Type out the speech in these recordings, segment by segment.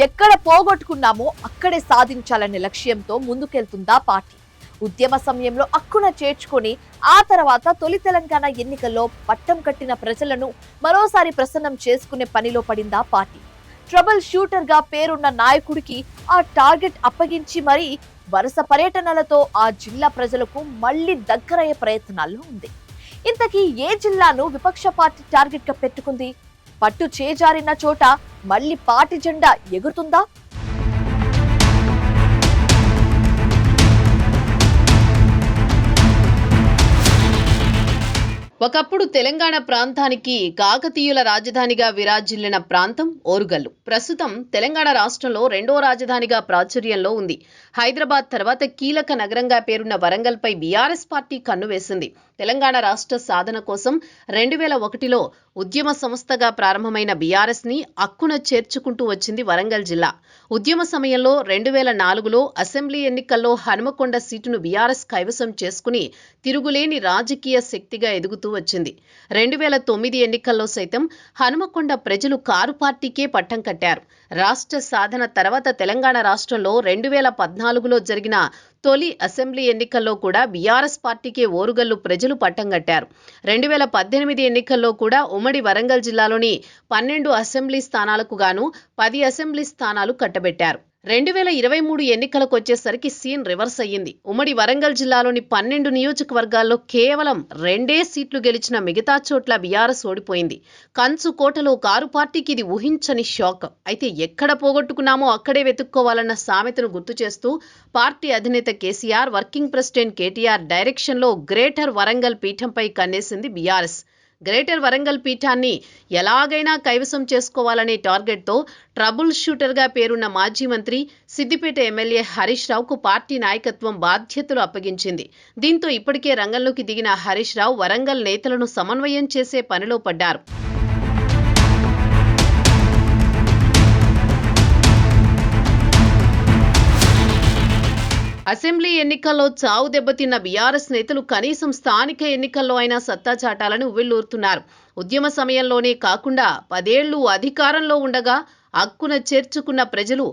ఎక్కడ పోగొట్టుకున్నామో అక్కడే సాధించాలనే లక్ష్యంతో ముందుకెళ్తుందా పార్టీ. ఉద్యమ సమయంలో అక్కున చేర్చుకొని ఆ తర్వాత తొలి తెలంగాణ ఎన్నికల్లో పట్టం కట్టిన ప్రజలను మరోసారి ప్రసన్నం చేసుకునే పనిలో పడిందా పార్టీ. ట్రబుల్ షూటర్ గా పేరున్న నాయకుడికి ఆ టార్గెట్ అప్పగించి మరీ వరుస పర్యటనలతో ఆ జిల్లా ప్రజలకు మళ్లీ దగ్గరయ్యే ప్రయత్నాల్లో ఉంది. ఇంతకీ ఏ జిల్లాను విపక్ష పార్టీ టార్గెట్ గా పెట్టుకుంది? పట్టు చేజారిన చోట మళ్లీ పార్టీ జెండా ఎగురుతుందా? ఒకప్పుడు తెలంగాణ ప్రాంతానికి కాకతీయుల రాజధానిగా విరాజిల్లిన ప్రాంతం ఓరుగల్లు. ప్రస్తుతం తెలంగాణ రాష్ట్రంలో రెండో రాజధానిగా ప్రాచుర్యంలో ఉంది. హైదరాబాద్ తర్వాత కీలక నగరంగా పేరున్న వరంగల్పై బీఆర్ఎస్ పార్టీ కన్నువేసింది. తెలంగాణ రాష్ట్ర సాధన కోసం 2001లో ఉద్యమ సంస్థగా ప్రారంభమైన బీఆర్ఎస్ ని అక్కున చేర్చుకుంటూ వచ్చింది వరంగల్ జిల్లా. ఉద్యమ సమయంలో 2004లో అసెంబ్లీ ఎన్నికల్లో హనుమకొండ సీటును బీఆర్ఎస్ కైవసం చేసుకుని తిరుగులేని రాజకీయ శక్తిగా ఎదుగుతూ వచ్చింది. 2009 ఎన్నికల్లో సైతం హనుమకొండ ప్రజలు కారు పార్టీకే పట్టం కట్టారు. రాష్ట్ర సాధన తర్వాత తెలంగాణ రాష్ట్రంలో 2014లో జరిగిన తొలి అసెంబ్లీ ఎన్నికల్లో కూడా బీఆర్ఎస్ పార్టీకే ఓరుగల్లు ప్రజలు పట్టం కట్టారు. 2018 ఎన్నికల్లో కూడా ఉమ్మడి వరంగల్ జిల్లాలోని 12 అసెంబ్లీ స్థానాలకు గాను 10 అసెంబ్లీ స్థానాలు కట్టబెట్టారు. 2023 ఎన్నికలకు వచ్చేసరికి సీన్ రివర్స్ అయ్యింది. ఉమ్మడి వరంగల్ జిల్లాలోని 12 నియోజకవర్గాల్లో కేవలం 2 సీట్లు గెలిచిన మిగతా చోట్ల బీఆర్ఎస్ ఓడిపోయింది. కంచుకోటలో కారు పార్టీకి ఇది ఊహించని షాక్. అయితే ఎక్కడ పోగొట్టుకున్నామో అక్కడే వెతుక్కోవాలన్న సామెతను గుర్తు చేస్తూ పార్టీ అధినేత కేసీఆర్, వర్కింగ్ ప్రెసిడెంట్ కేటీఆర్ డైరెక్షన్లో గ్రేటర్ వరంగల్ పీఠంపై కన్నేసింది బీఆర్ఎస్. గ్రేటర్ వరంగల్ పీఠాన్ని ఎలాగైనా కైవసం చేసుకోవాలనే టార్గెట్తో ట్రబుల్ షూటర్గా పేరున్న మాజీ మంత్రి, సిద్దిపేట ఎమ్మెల్యే హరీష్ రావుకు పార్టీ నాయకత్వం బాధ్యతలు అప్పగించింది. దీంతో ఇప్పటికే రంగంలోకి దిగిన హరీష్ రావు వరంగల్ నేతలను సమన్వయం చేసే పనిలో పడ్డారు. అసెంబ్లీ ఎన్నికల్లో చావు దెబ్బతిన్న బీఆర్ఎస్ నేతలు కనీసం స్థానిక ఎన్నికల్లో అయినా సత్తా చాటాలని ఉవ్విళ్లూరుతున్నారు. ఉద్యమ సమయంలోనే కాకుండా 10 ఏళ్లు అధికారంలో ఉండగా అక్కున చేర్చుకున్న ప్రజలు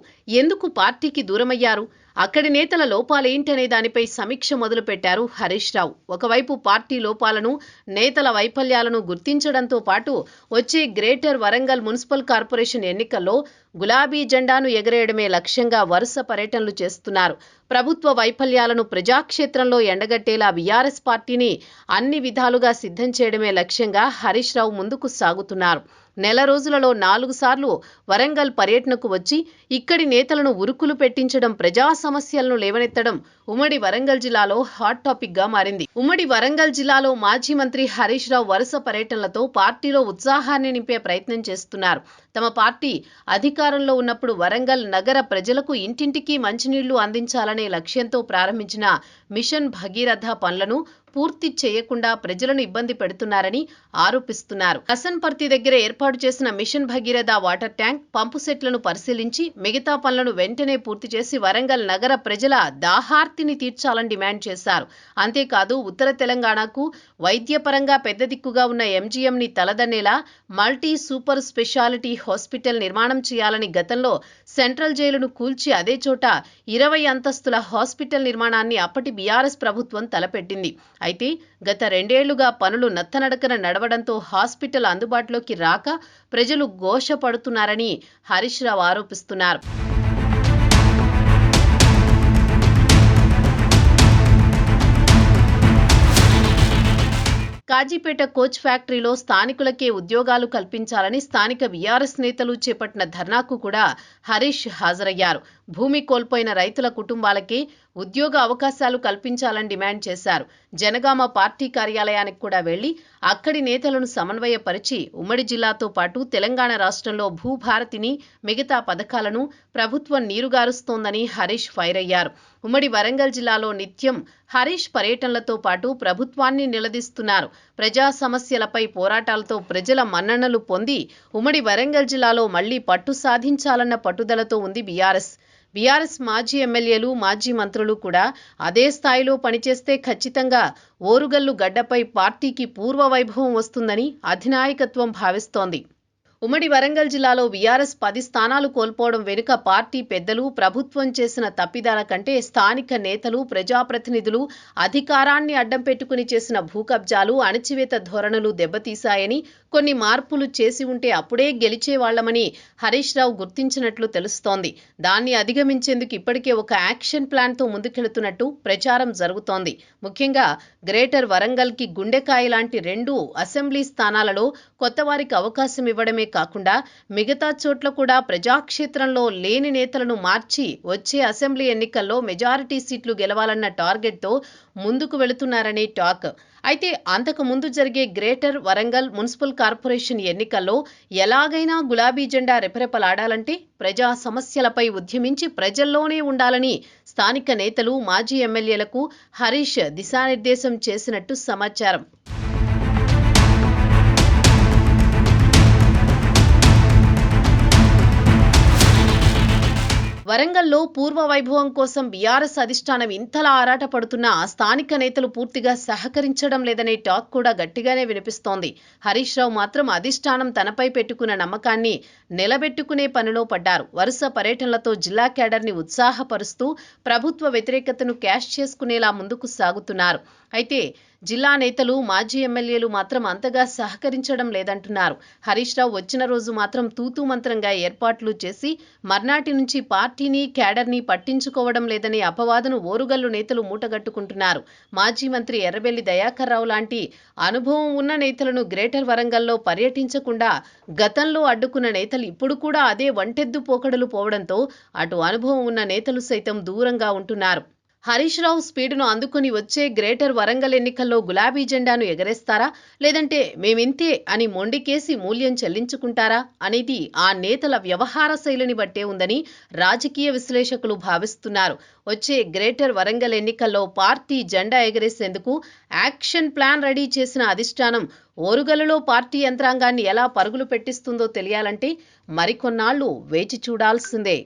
ఎందుకు పార్టీకి దూరమయ్యారు? అక్కడి నేతల లోపాలేంటనే దానిపై సమీక్ష మొదలుపెట్టారు హరీష్ రావు. ఒకవైపు పార్టీ లోపాలను, నేతల వైఫల్యాలను గుర్తించడంతో పాటు వచ్చే గ్రేటర్ వరంగల్ మున్సిపల్ కార్పొరేషన్ ఎన్నికల్లో గులాబీ జెండాను ఎగరేయడమే లక్ష్యంగా వరుస పర్యటనలు చేస్తున్నారు. ప్రభుత్వ వైఫల్యాలను ప్రజాక్షేత్రంలో ఎండగట్టేలా బీఆర్ఎస్ పార్టీని అన్ని విధాలుగా సిద్ధం చేయడమే లక్ష్యంగా హరీష్ రావు ముందుకు సాగుతున్నారు. నెల రోజులలో 4 సార్లు వరంగల్ పర్యటనకు వచ్చి ఇక్కడి నేతలను ఉరుకులు పెట్టించడం, ప్రజా సమస్యలను లేవనెత్తడం ఉమ్మడి వరంగల్ జిల్లాలో హాట్ టాపిక్ గా మారింది. ఉమ్మడి వరంగల్ జిల్లాలో మాజీ మంత్రి హరీష్ రావు వరుస పర్యటనలతో పార్టీలో ఉత్సాహాన్ని నింపే ప్రయత్నం చేస్తున్నారు. తమ పార్టీ అధికారంలో ఉన్నప్పుడు వరంగల్ నగర ప్రజలకు ఇంటింటికి మంచినీళ్లు అందించాలనే లక్ష్యంతో ప్రారంభించిన మిషన్ భగీరథ పనులను పూర్తి చేయకుండా ప్రజలను ఇబ్బంది పెడుతున్నారని ఆరోపిస్తున్నారు. హసన్పర్తి దగ్గర ఏర్పాటు చేసిన మిషన్ భగీరథ వాటర్ ట్యాంక్, పంపు సెట్లను పరిశీలించి మిగతా పనులను వెంటనే పూర్తి చేసి వరంగల్ నగర ప్రజల దాహార్తిని తీర్చాలని డిమాండ్ చేశారు. అంతేకాదు ఉత్తర తెలంగాణకు వైద్యపరంగా పెద్ద దిక్కుగా ఉన్న ఎంజీఎంని తలదన్నేలా మల్టీ సూపర్ స్పెషాలిటీ హాస్పిటల్ నిర్మాణం చేయాలని, గతంలో సెంట్రల్ జైలును కూల్చి అదే చోట 20 అంతస్తుల హాస్పిటల్ నిర్మాణాన్ని అప్పటి బీఆర్ఎస్ ప్రభుత్వం తలపెట్టింది. అయితే గత 2 ఏళ్లుగా పనులు నత్తనడకన నడవడంతో హాస్పిటల్ అందుబాటులోకి రాక ప్రజలు ఘోష పడుతున్నారని హరీష్ రావు ఆరోపిస్తున్నారు. కాజీపేట కోచ్ ఫ్యాక్టరీలో స్థానికులకే ఉద్యోగాలు కల్పించాలని స్థానిక బీఆర్ఎస్ నేతలు చేపట్టిన ధర్నాకు కూడా హరీష్ హాజరయ్యారు. భూమి కోల్పోయిన రైతుల కుటుంబాలకే ఉద్యోగ అవకాశాలు కల్పించాలని డిమాండ్ చేశారు. జనగామ పార్టీ కార్యాలయానికి కూడా వెళ్లి అక్కడి నేతలను సమన్వయపరిచి ఉమ్మడి జిల్లాతో పాటు తెలంగాణ రాష్ట్రంలో భూభారతిని, మిగతా పథకాలను ప్రభుత్వం నీరుగారుస్తోందని హరీష్ ఫైర్ అయ్యారు. ఉమ్మడి వరంగల్ జిల్లాలో నిత్యం హరీష్ పర్యటనలతో పాటు ప్రభుత్వాన్ని నిలదీస్తున్నారు. ప్రజా సమస్యలపై పోరాటాలతో ప్రజల మన్ననలు పొంది ఉమ్మడి వరంగల్ జిల్లాలో మళ్లీ పట్టు సాధించాలన్న పట్టుదలతో ఉంది బీఆర్ఎస్. బీఆర్ఎస్ మాజీ ఎమ్మెల్యేలు, మాజీ మంత్రులు కూడా అదే స్థాయిలో పనిచేస్తే ఖచ్చితంగా ఓరుగల్లు గడ్డపై పార్టీకి పూర్వ వైభవం వస్తుందని అధినాయకత్వం భావిస్తోంది. ఉమ్మడి వరంగల్ జిల్లాలో బీఆర్ఎస్ 10 స్థానాలు కోల్పోవడం వెనుక పార్టీ పెద్దలు, ప్రభుత్వం చేసిన తప్పిదాల కంటే స్థానిక నేతలు, ప్రజాప్రతినిధులు అధికారాన్ని అడ్డం పెట్టుకుని చేసిన భూకబ్జాలు, అణచివేత ధోరణులు దెబ్బతీశాయని, కొన్ని మార్పులు చేసి ఉంటే అప్పుడే గెలిచేవాళ్లమని హరీష్ రావు గుర్తించినట్లు తెలుస్తోంది. దాన్ని అధిగమించేందుకు ఇప్పటికే ఒక యాక్షన్ ప్లాన్తో ముందుకెళుతున్నట్టు ప్రచారం జరుగుతోంది. ముఖ్యంగా గ్రేటర్ వరంగల్కి గుండెకాయ లాంటి 2 అసెంబ్లీ స్థానాలలో కొత్తవారికి అవకాశం ఇవ్వడమే కాకుండా మిగతా చోట్ల కూడా ప్రజాక్షేత్రంలో లేని నేతలను మార్చి వచ్చే అసెంబ్లీ ఎన్నికల్లో మెజారిటీ సీట్లు గెలవాలన్న టార్గెట్తో ముందుకు వెళుతున్నారనే టాక్. అయితే అంతకు ముందు జరిగే గ్రేటర్ వరంగల్ మున్సిపల్ కార్పొరేషన్ ఎన్నికల్లో ఎలాగైనా గులాబీ జెండా రెపరెపలాడాలంటే ప్రజా సమస్యలపై ఉద్యమించి ప్రజల్లోనే ఉండాలని స్థానిక నేతలు, మాజీ ఎమ్మెల్యేలకు హరీష్ దిశానిర్దేశం చేసినట్టు సమాచారం. వరంగల్లో పూర్వ వైభవం కోసం బీఆర్ఎస్ అధిష్టానం ఇంతలా ఆరాటపడుతున్నా స్థానిక నేతలు పూర్తిగా సహకరించడం లేదనే టాక్ కూడా గట్టిగానే వినిపిస్తోంది. హరీష్ రావు మాత్రం అధిష్టానం తనపై పెట్టుకున్న నమ్మకాన్ని నిలబెట్టుకునే పనిలో పడ్డారు. వరుస పర్యటనలతో జిల్లా కేడర్ని ఉత్సాహపరుస్తూ ప్రభుత్వ వ్యతిరేకతను క్యాష్ చేసుకునేలా ముందుకు సాగుతున్నారు. అయితే జిల్లా నేతలు, మాజీ ఎమ్మెల్యేలు మాత్రం అంతగా సహకరించడం లేదంటున్నారు. హరీష్ రావు వచ్చిన రోజు మాత్రం తూతూ మంత్రంగా ఏర్పాట్లు చేసి మర్నాటి నుంచి పార్టీని, కేడర్ని పట్టించుకోవడం లేదనే అపవాదును ఓరుగల్లు నేతలు మూటగట్టుకుంటున్నారు. మాజీ మంత్రి ఎర్రబెల్లి దయాకర్ రావు లాంటి అనుభవం ఉన్న నేతలను గ్రేటర్ వరంగల్లో పర్యటించకుండా గతంలో అడ్డుకున్న నేతలు ఇప్పుడు కూడా అదే వంటెద్దు పోకడలు పోవడంతో అటు అనుభవం ఉన్న నేతలు సైతం దూరంగా ఉంటున్నారు. హరీష్ రావు స్పీడును అందుకుని వచ్చే గ్రేటర్ వరంగల్ ఎన్నికల్లో గులాబీ జెండాను ఎగరేస్తారా, లేదంటే మేమింతే అని మొండికేసి మూల్యం చెల్లించుకుంటారా అనేది ఆ నేతల వ్యవహార శైలిని బట్టే ఉందని రాజకీయ విశ్లేషకులు భావిస్తున్నారు. వచ్చే గ్రేటర్ వరంగల్ ఎన్నికల్లో పార్టీ జెండా ఎగరేసేందుకు యాక్షన్ ప్లాన్ రెడీ చేసిన అధిష్టానం ఓరుగల్లులో పార్టీ యంత్రాంగాన్ని ఎలా పరుగులు పెట్టిస్తుందో తెలియాలంటే మరికొన్నాళ్లు వేచి చూడాల్సిందే.